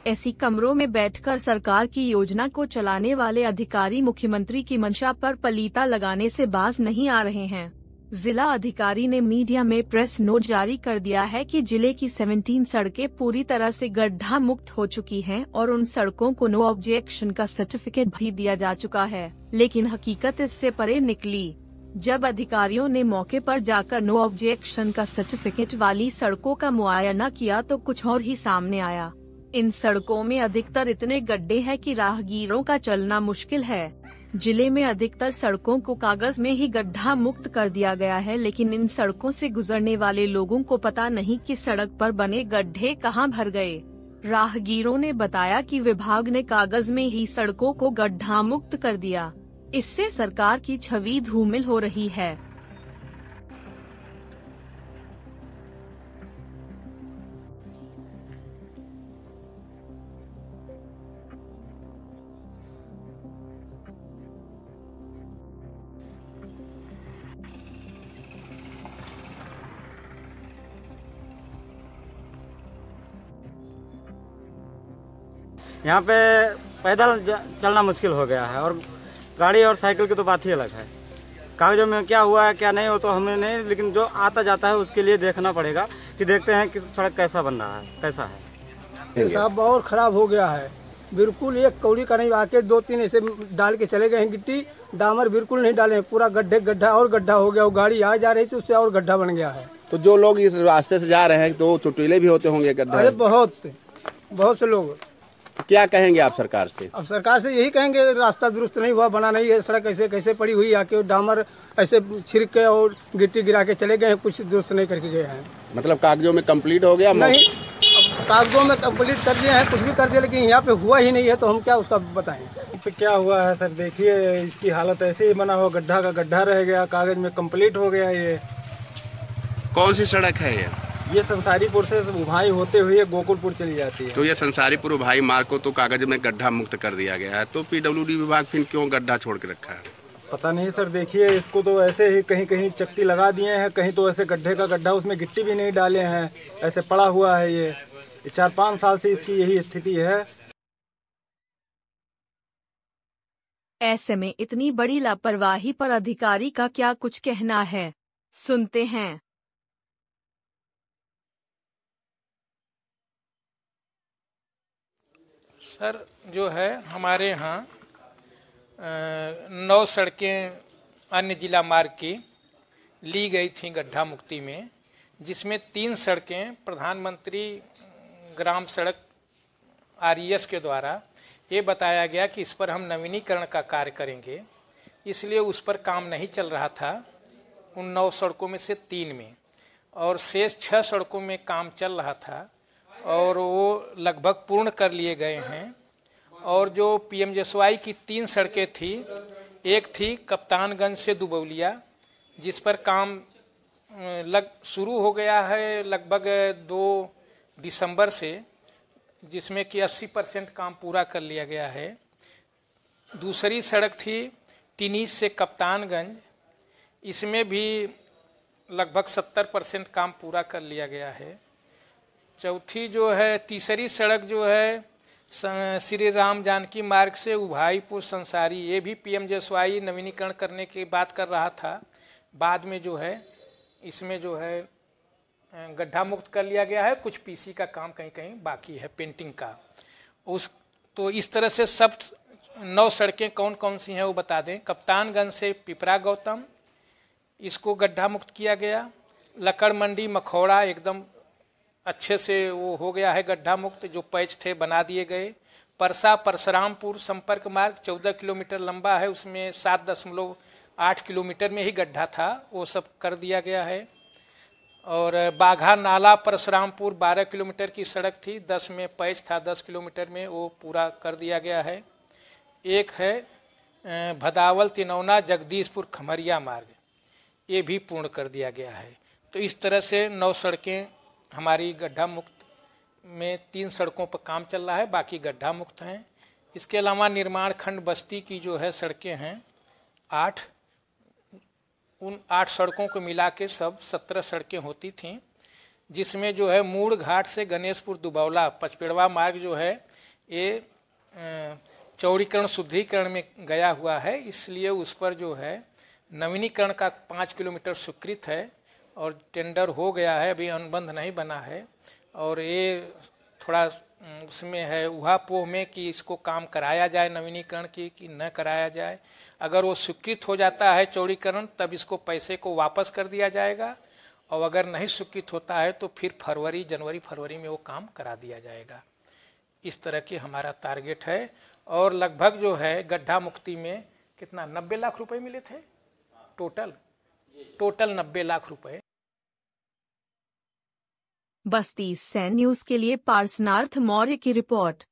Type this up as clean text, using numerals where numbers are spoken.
ऐसी कमरों में बैठकर सरकार की योजना को चलाने वाले अधिकारी मुख्यमंत्री की मंशा पर पलीता लगाने से बाज नहीं आ रहे हैं। जिला अधिकारी ने मीडिया में प्रेस नोट जारी कर दिया है कि जिले की 17 सड़कें पूरी तरह से गड्ढा मुक्त हो चुकी हैं और उन सड़कों को नो ऑब्जेक्शन का सर्टिफिकेट भी दिया जा चुका है, लेकिन हकीकत इससे परे निकली। जब अधिकारियों ने मौके पर जाकर नो ऑब्जेक्शन का सर्टिफिकेट वाली सड़कों का मुआयना किया तो कुछ और ही सामने आया। इन सड़कों में अधिकतर इतने गड्ढे हैं कि राहगीरों का चलना मुश्किल है। जिले में अधिकतर सड़कों को कागज में ही गड्ढा मुक्त कर दिया गया है, लेकिन इन सड़कों से गुजरने वाले लोगों को पता नहीं कि सड़क पर बने गड्ढे कहां भर गए। राहगीरों ने बताया कि विभाग ने कागज में ही सड़कों को गड्ढा मुक्त कर दिया। इससे सरकार की छवि धूमिल हो रही है। यहाँ पे पैदल चलना मुश्किल हो गया है और गाड़ी और साइकिल की तो बात ही अलग है। कागजों में क्या हुआ है क्या नहीं हो तो हमें नहीं, लेकिन जो आता जाता है उसके लिए देखना पड़ेगा कि देखते हैं कि सड़क कैसा बन रहा है, कैसा है। साहब बहुत खराब हो गया है, बिल्कुल एक कौड़ी का नहीं, आके 2-3 ऐसे डाल के चले गए हैं। गिट्टी डामर बिल्कुल नहीं डाले, पूरा गड्ढा और गड्ढा हो गया। वो गाड़ी आ जा रही थी उससे और गड्ढा बन गया है। तो जो लोग इस रास्ते से जा रहे हैं तो चुटकुले भी होते होंगे गड्ढा? अरे बहुत से लोग। क्या कहेंगे आप सरकार से? अब सरकार से यही कहेंगे, रास्ता दुरुस्त नहीं हुआ, बना नहीं है, सड़क ऐसे कैसे पड़ी हुई, आके डामर ऐसे छिड़क के और गिट्टी गिरा के चले गए हैं, कुछ दुरुस्त नहीं करके गए हैं। मतलब कागजों में कंप्लीट हो गया? नहीं, कागजों में कंप्लीट कर दिए हैं, कुछ भी कर दिया, लेकिन यहाँ पे हुआ ही नहीं है तो हम क्या उसका बताएं। तो क्या हुआ है सर, देखिए इसकी हालत ऐसे ही बना हुआ, गड्ढा का गड्ढा रह गया, कागज में कंप्लीट हो गया। ये कौन सी सड़क है ये संसारीपुर से उभाई होते हुए गोकुलपुर चली जाती है। तो ये संसारीपुर उभाई मार्ग को तो कागज में गड्ढा मुक्त कर दिया गया है, तो पीडब्ल्यूडी विभाग फिर क्यों गड्ढा छोड़ के रखा है? पता नहीं सर, देखिए इसको तो ऐसे ही कहीं कहीं चक्की लगा दिए हैं, कहीं तो ऐसे गड्ढे का गड्ढा, उसमें गिट्टी भी नहीं डाले हैं, ऐसे पड़ा हुआ है। ये 4-5 साल से इसकी यही स्थिति है। ऐसे में इतनी बड़ी लापरवाही पर अधिकारी का क्या कुछ कहना है, सुनते हैं। सर जो है हमारे यहाँ 9 सड़कें अन्य जिला मार्ग की ली गई थी गड्ढा मुक्ति में, जिसमें 3 सड़कें प्रधानमंत्री ग्राम सड़क RES के द्वारा ये बताया गया कि इस पर हम नवीनीकरण का कार्य करेंगे, इसलिए उस पर काम नहीं चल रहा था उन 9 सड़कों में से 3 में, और शेष 6 सड़कों में काम चल रहा था और वो लगभग पूर्ण कर लिए गए हैं। और जो PMJSY की 3 सड़कें थी, एक थी कप्तानगंज से दुबौलिया, जिस पर काम शुरू हो गया है लगभग 2 दिसंबर से, जिसमें कि 80% काम पूरा कर लिया गया है। दूसरी सड़क थी तिनीस से कप्तानगंज, इसमें भी लगभग 70% काम पूरा कर लिया गया है। चौथी जो है तीसरी सड़क जो है श्री राम जानकी मार्ग से उभाईपुर संसारी, ये भी PMJSY नवीनीकरण करने की बात कर रहा था, बाद में जो है इसमें जो है गड्ढा मुक्त कर लिया गया है। कुछ PC का काम कहीं कहीं बाकी है, पेंटिंग का। तो इस तरह से सब 9 सड़कें कौन कौन सी हैं वो बता दें। कप्तानगंज से पिपरा गौतम, इसको गड्ढा मुक्त किया गया। लकड़ मंडी मखौड़ा एकदम अच्छे से वो हो गया है गड्ढा मुक्त, जो पैच थे बना दिए गए। परसा परशुरामपुर संपर्क मार्ग 14 किलोमीटर लंबा है, उसमें 7.8 किलोमीटर में ही गड्ढा था, वो सब कर दिया गया है। और बाघा नाला परशुरामपुर 12 किलोमीटर की सड़क थी, 10 में पैच था, 10 किलोमीटर में वो पूरा कर दिया गया है। एक है भदावल तिनौना जगदीशपुर खमरिया मार्ग, ये भी पूर्ण कर दिया गया है। तो इस तरह से 9 सड़कें हमारी गड्ढा मुक्त में, 3 सड़कों पर काम चल रहा है, बाकी गड्ढा मुक्त हैं। इसके अलावा निर्माण खंड बस्ती की जो है सड़कें हैं 8, उन 8 सड़कों को मिला के सब 17 सड़कें होती थीं, जिसमें जो है मूड़ घाट से गणेशपुर दुबौला 55वां मार्ग जो है ये चौड़ीकरण शुद्धिकरण में गया हुआ है, इसलिए उस पर जो है नवीनीकरण का 5 किलोमीटर स्वीकृत है और टेंडर हो गया है, अभी अनुबंध नहीं बना है। और ये थोड़ा उसमें है उहापोह में कि इसको काम कराया जाए नवीनीकरण की कि न कराया जाए। अगर वो स्वीकृत हो जाता है चौड़ीकरण तब इसको पैसे को वापस कर दिया जाएगा, और अगर नहीं स्वीकृत होता है तो फिर जनवरी फरवरी में वो काम करा दिया जाएगा। इस तरह की हमारा टारगेट है। और लगभग जो है गड्ढा मुक्ति में कितना 90 लाख रुपए मिले थे टोटल 90 लाख रुपए। बस्ती सैन न्यूज के लिए पार्सनार्थ मौर्य की रिपोर्ट।